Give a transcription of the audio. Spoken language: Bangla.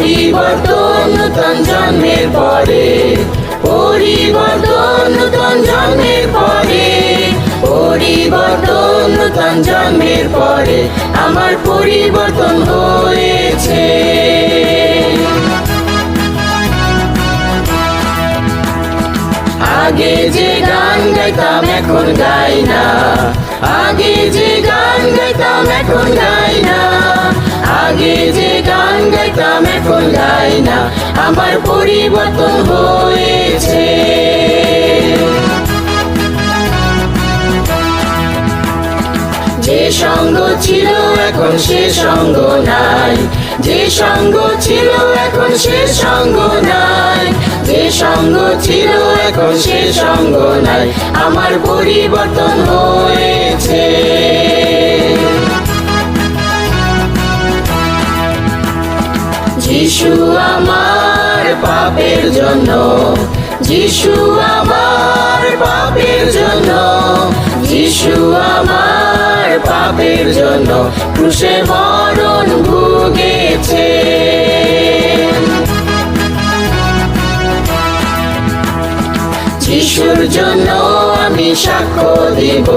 পরিবর্তন নূতন জন্মের পরে, পরিবর্তন নূতন জন্মের পরে, পরিবর্তন নূতন জন্মের পরে আমার পরিবর্তন হয়েছে। আগে যে গান গাইতাম এখন গাই না, আগে যে গান গাইতাম এখন গাই না, আগে যে গান গাইতাম এখন গাই না, আমার পরিবর্তন হয়েছে। যে সঙ্গ ছিল এখন সে সঙ্গ নাই, যে সঙ্গ ছিল এখন সে সঙ্গ নাই, যে সঙ্গ ছিল এখন সে সঙ্গ নাই, আমার পরিবর্তন হয়েছে। যিশু আমার পাপের জন্য, যিশু আমার পাপের জন্য, যিশু আমার পাপের জন্য ক্রুশে মরণ ভুগেছে। যিশুর জন্য আমি সাক্ষ্য দিব।